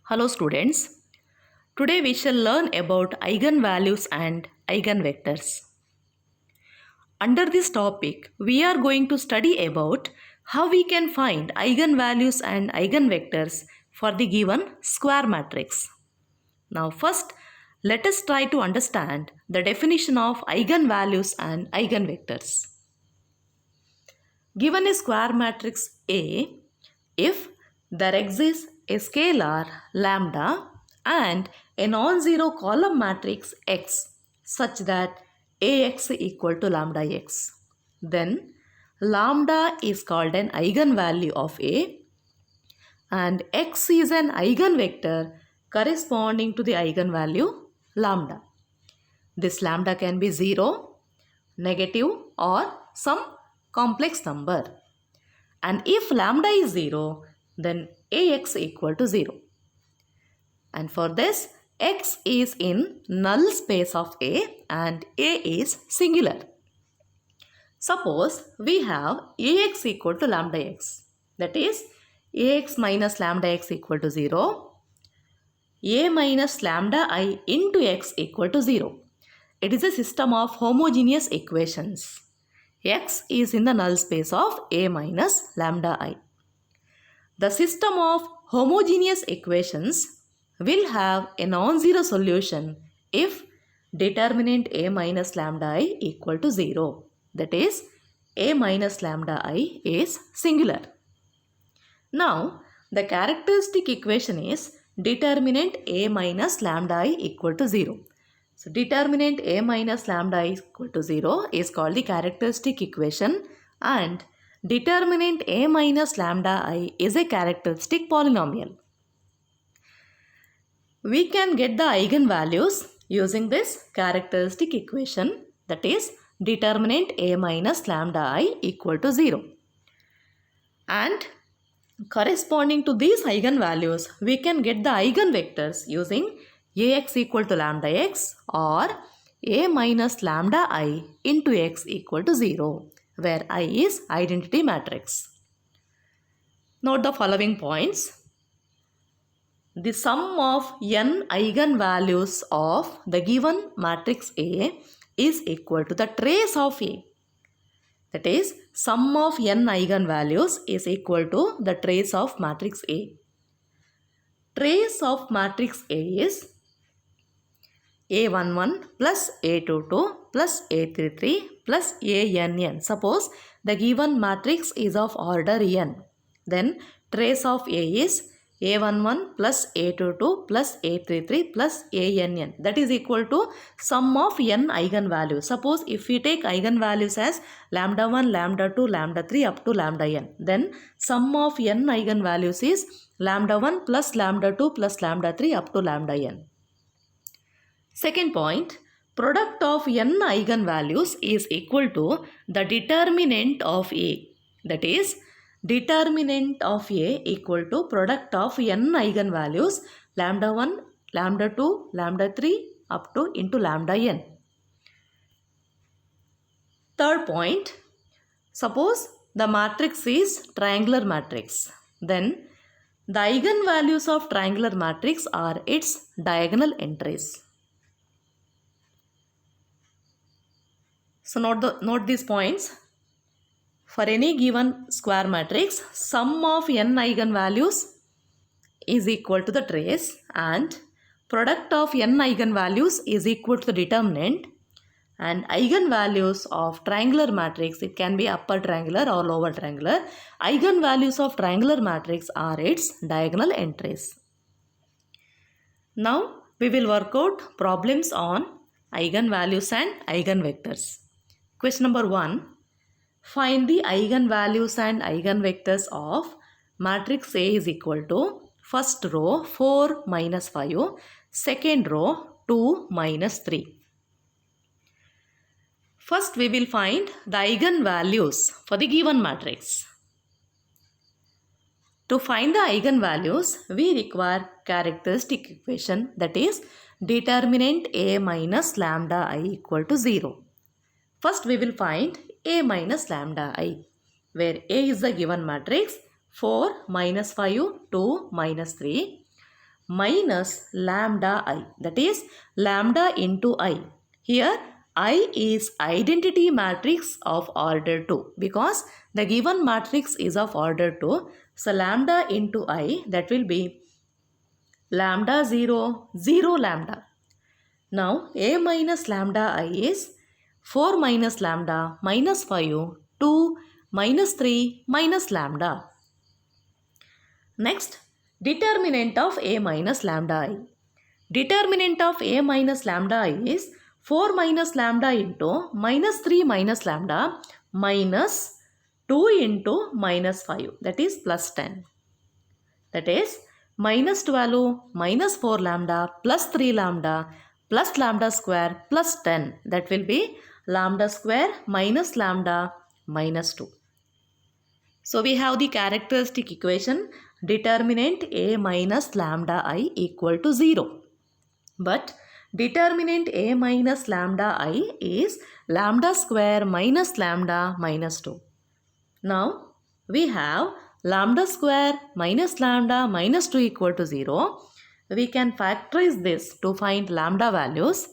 Hello students, today we shall learn about eigenvalues and eigenvectors. Under this topic, we are going to study about how we can find eigenvalues and eigenvectors for the given square matrix. Now first, let us try to understand the definition of eigenvalues and eigenvectors. Given a square matrix A, if there exists a scalar lambda and a non-zero column matrix X such that Ax equal to lambda x, then lambda is called an eigenvalue of A and X is an eigenvector corresponding to the eigenvalue lambda. This lambda can be 0, negative or some complex number. And if lambda is 0, then Ax equal to 0. And for this, X is in null space of A and A is singular. Suppose we have Ax equal to lambda x. That is, Ax minus lambda x equal to 0. A minus lambda I into x equal to 0. It is a system of homogeneous equations. X is in the null space of A minus lambda I. The system of homogeneous equations will have a non-zero solution if determinant A minus lambda I equal to 0. That is, A minus lambda I is singular. Now, the characteristic equation is determinant A minus lambda I equal to 0. So, determinant A minus lambda I equal to 0 is called the characteristic equation and determinant A minus lambda I is a characteristic polynomial. We can get the eigenvalues using this characteristic equation, that is determinant A minus lambda I equal to 0. And corresponding to these eigenvalues, we can get the eigenvectors using Ax equal to lambda x or A minus lambda I into x equal to 0, where I is identity matrix. Note the following points. The sum of n eigenvalues of the given matrix A is equal to the trace of A. That is, sum of n eigenvalues is equal to the trace of matrix A. Trace of matrix A is A11 plus A22 plus A33 plus ANN. Suppose the given matrix is of order n. Then trace of A is A11 plus A22 plus A33 plus ANN. That is equal to sum of n eigenvalues. Suppose if we take eigenvalues as lambda 1, lambda 2, lambda 3 up to lambda n. Then sum of n eigenvalues is lambda 1 plus lambda 2 plus lambda 3 up to lambda n. Second point, product of n eigenvalues is equal to the determinant of A. That is, determinant of A equal to product of n eigenvalues lambda 1, lambda 2, lambda 3 up to into lambda n. Third point, suppose the matrix is triangular matrix. Then the eigenvalues of triangular matrix are its diagonal entries. So note these points. For any given square matrix, sum of n eigenvalues is equal to the trace and product of n eigenvalues is equal to the determinant, and eigenvalues of triangular matrix, it can be upper triangular or lower triangular, eigenvalues of triangular matrix are its diagonal entries. Now we will work out problems on eigenvalues and eigenvectors. Question number 1. Find the eigenvalues and eigenvectors of matrix A is equal to first row 4 minus 5, second row 2 minus 3. First we will find the eigenvalues for the given matrix. To find the eigenvalues, we require characteristic equation, that is determinant A minus lambda I equal to 0. First we will find A minus lambda I, where A is the given matrix 4 minus 5, 2 minus 3. minus lambda I. That is lambda into I. Here I is identity matrix of order 2 because the given matrix is of order 2. So lambda into I, that will be lambda 0, 0 lambda. Now A minus lambda I is 4 minus lambda minus 5, 2 minus 3 minus lambda. Next, determinant of A minus lambda I. Determinant of A minus lambda I is 4 minus lambda into minus 3 minus lambda minus 2 into minus 5, that is plus 10. That is minus 12 minus 4 lambda plus 3 lambda plus lambda square plus 10. That will be lambda square minus lambda minus 2. So we have the characteristic equation determinant A minus lambda I equal to 0. But determinant A minus lambda I is lambda square minus lambda minus 2. Now we have lambda square minus lambda minus 2 equal to 0. We can factorize this to find lambda values.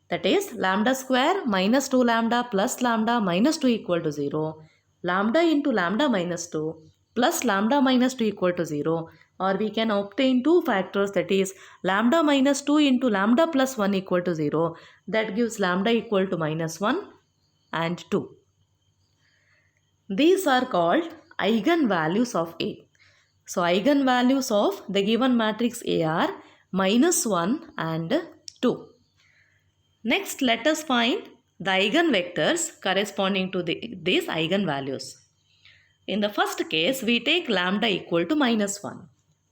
That is lambda square minus 2 lambda plus lambda minus 2 equal to 0. Lambda into lambda minus 2 plus lambda minus 2 equal to 0. Or we can obtain two factors, that is lambda minus 2 into lambda plus 1 equal to 0. That gives lambda equal to minus 1 and 2. These are called eigenvalues of A. So eigenvalues of the given matrix A are minus 1 and 2. Next, let us find the eigenvectors corresponding to these eigenvalues. In the first case, we take lambda equal to minus 1.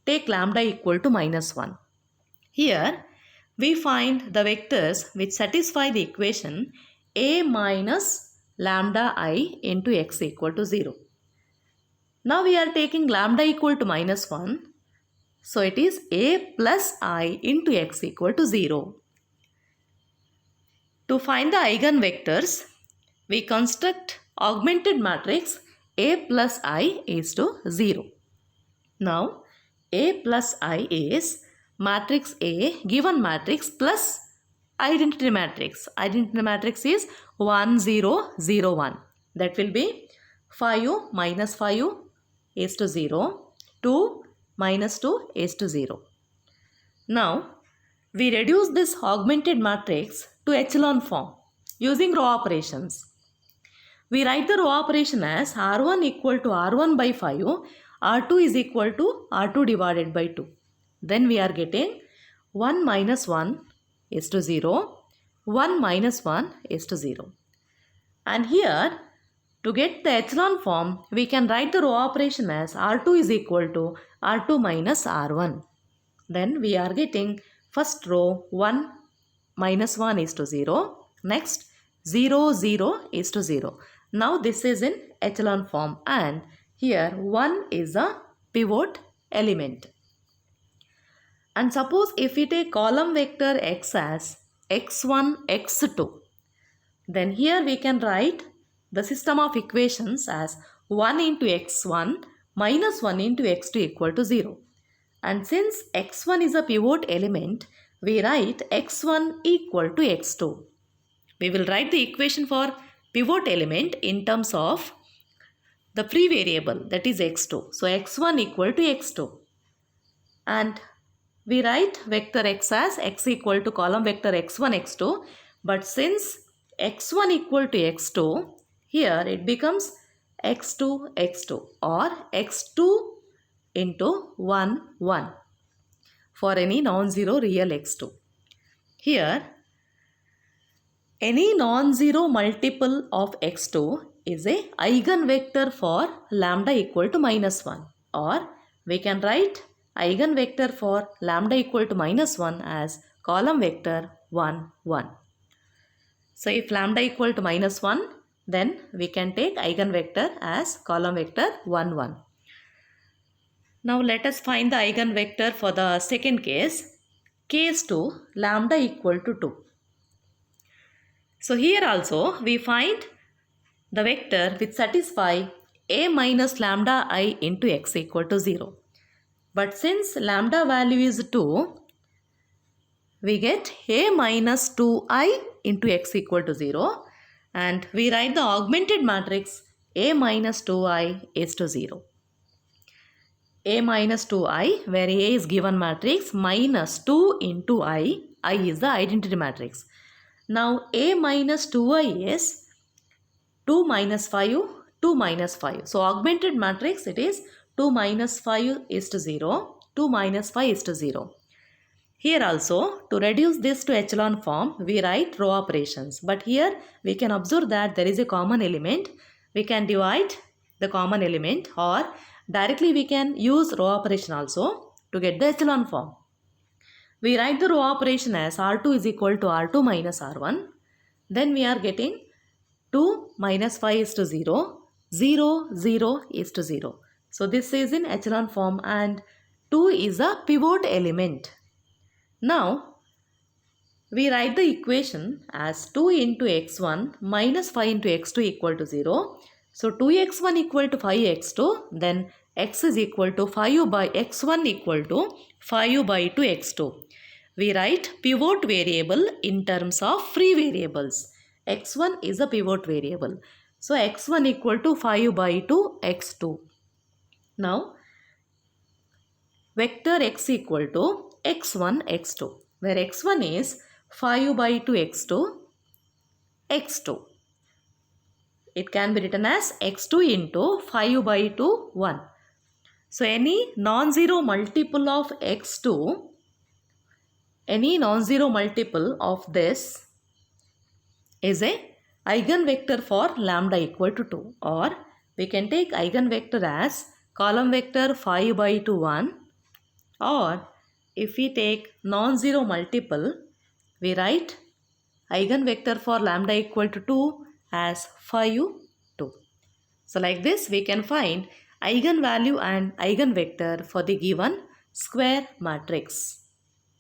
Take lambda equal to minus 1. Here, we find the vectors which satisfy the equation A minus lambda I into x equal to 0. Now we are taking lambda equal to minus 1. So it is A plus I into x equal to 0. To find the eigenvectors, we construct augmented matrix A plus I is to 0. Now, A plus I is matrix A given matrix plus identity matrix. Identity matrix is 1, 0, 0, 1. That will be 5 minus 5 is to 0, 2 minus 2 is to 0. Now, we reduce this augmented matrix to echelon form using row operations. We write the row operation as R1 equal to R1 by 5, R2 is equal to R2 divided by 2. Then we are getting 1 minus 1 is to 0, 1 minus 1 is to 0. And here, to get the echelon form, we can write the row operation as R2 is equal to R2 minus R1. Then we are getting first row 1 minus 1 is to 0. Next 0, 0 is to 0. Now this is in echelon form and here 1 is a pivot element. And suppose if we take column vector x as x1, x2, then here we can write the system of equations as 1 into x1 minus 1 into x2 equal to 0. And since x1 is a pivot element, we write x1 equal to x2. We will write the equation for pivot element in terms of the free variable, that is x2. So x1 equal to x2. And we write vector x as x equal to column vector x1, x2. But since x1 equal to x2, here it becomes x2, x2 or x2 into 1, 1 for any non-zero real x2. Here, any non-zero multiple of x2 is a eigenvector for lambda equal to minus 1, or we can write eigenvector for lambda equal to minus 1 as column vector 1, 1. So if lambda equal to minus 1, then we can take eigenvector as column vector 1, 1. Now let us find the eigenvector for the second case, case 2, lambda equal to 2. So here also we find the vector which satisfy A minus lambda I into x equal to 0. But since lambda value is 2, we get a minus 2i into x equal to 0, and we write the augmented matrix a minus 2i is to 0. A minus 2i, where A is given matrix, minus 2 into I is the identity matrix. Now A minus 2i is 2 minus 5, 2 minus 5. So augmented matrix, it is 2 minus 5 is to 0, 2 minus 5 is to 0. Here also, to reduce this to echelon form, we write row operations. But here we can observe that there is a common element. We can divide the common element, or directly we can use row operation also to get the echelon form. We write the row operation as R2 is equal to R2 minus R1. Then we are getting 2 minus 5 is to 0, 0, 0 is to 0. So this is in echelon form, and 2 is a pivot element. Now, we write the equation as 2 into x1 minus 5 into x2 equal to 0. So 2x1 equal to 5x2, then x is equal to 5 by x1 equal to 5 by 2 x2. We write pivot variable in terms of free variables. x1 is a pivot variable. So x1 equal to 5 by 2 x2. Now, vector x equal to x1 x2, where x1 is 5 by 2 x2 x2. It can be written as x2 into 5 by 2 1. So any non-zero multiple of x2, any non-zero multiple of this is a eigenvector for lambda equal to 2, or we can take eigenvector as column vector 5 by 2 1, or if we take non-zero multiple, we write eigenvector for lambda equal to 2 as 5 2. So like this we can find eigenvalue and eigenvector for the given square matrix.